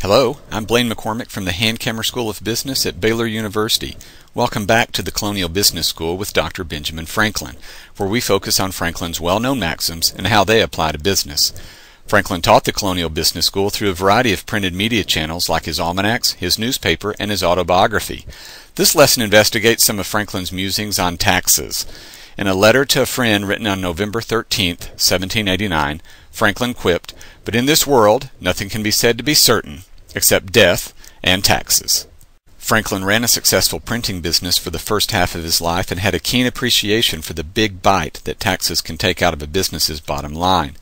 Hello, I'm Blaine McCormick from the Hankamer School of Business at Baylor University. Welcome back to the Colonial Business School with Dr. Benjamin Franklin, where we focus on Franklin's well-known maxims and how they apply to business. Franklin taught the Colonial Business School through a variety of printed media channels like his almanacs, his newspaper, and his autobiography. This lesson investigates some of Franklin's musings on taxes. In a letter to a friend written on November 13, 1789, Franklin quipped, "But in this world nothing can be said to be certain, except death and taxes." Franklin ran a successful printing business for the first half of his life and had a keen appreciation for the big bite that taxes can take out of a business's bottom line.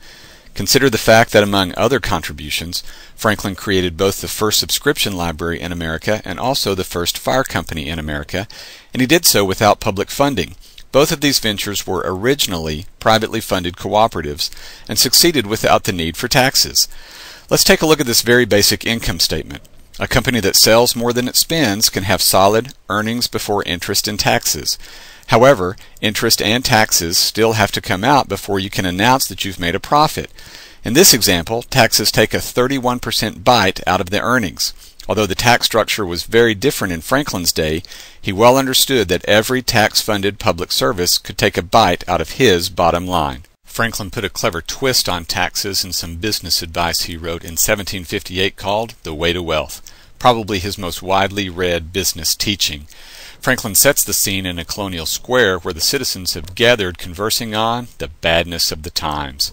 Consider the fact that among other contributions, Franklin created both the first subscription library in America and also the first fire company in America, and he did so without public funding. Both of these ventures were originally privately funded cooperatives and succeeded without the need for taxes. Let's take a look at this very basic income statement. A company that sells more than it spends can have solid earnings before interest and taxes. However, interest and taxes still have to come out before you can announce that you've made a profit. In this example, taxes take a 31% bite out of the earnings. Although the tax structure was very different in Franklin's day, he well understood that every tax-funded public service could take a bite out of his bottom line. Franklin put a clever twist on taxes in some business advice he wrote in 1758 called The Way to Wealth, probably his most widely read business teaching. Franklin sets the scene in a colonial square where the citizens have gathered conversing on the badness of the times.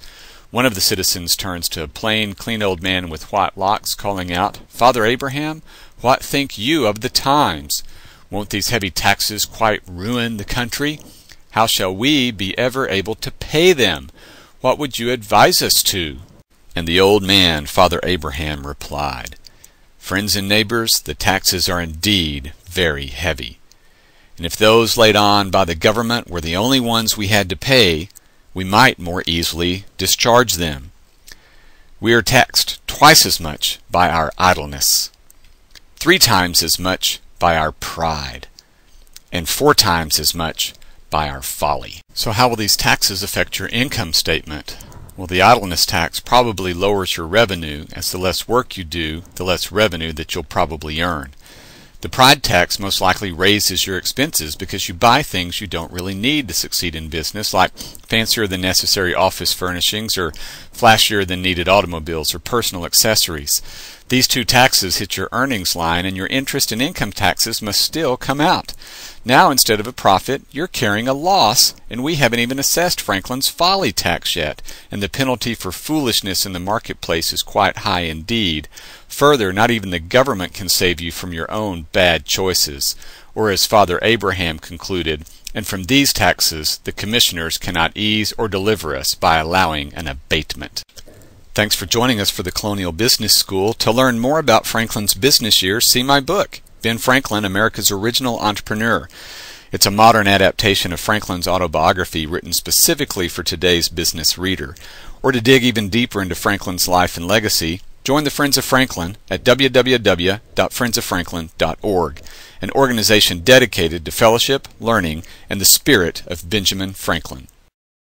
One of the citizens turns to a plain, clean old man with white locks, calling out, "Father Abraham, what think you of the times? Won't these heavy taxes quite ruin the country? How shall we be ever able to pay them? What would you advise us to?" And the old man, Father Abraham, replied, "Friends and neighbors, the taxes are indeed very heavy. And if those laid on by the government were the only ones we had to pay, we might more easily discharge them. We are taxed twice as much by our idleness, 3 times as much by our pride, and 4 times as much by our folly." So how will these taxes affect your income statement? Well, the idleness tax probably lowers your revenue, as the less work you do, the less revenue that you'll probably earn. The pride tax most likely raises your expenses because you buy things you don't really need to succeed in business, like fancier than necessary office furnishings or flashier than needed automobiles or personal accessories. These 2 taxes hit your earnings line, and your interest and income taxes must still come out. Now, instead of a profit, you're carrying a loss, and we haven't even assessed Franklin's folly tax yet, and the penalty for foolishness in the marketplace is quite high indeed. Further, not even the government can save you from your own bad choices. Or as Father Abraham concluded, "And from these taxes the commissioners cannot ease or deliver us by allowing an abatement." Thanks for joining us for the Colonial Business School. To learn more about Franklin's business years, see my book, Ben Franklin, America's Original Entrepreneur. It's a modern adaptation of Franklin's autobiography written specifically for today's business reader. Or to dig even deeper into Franklin's life and legacy, join the Friends of Franklin at www.friendsoffranklin.org, an organization dedicated to fellowship, learning, and the spirit of Benjamin Franklin.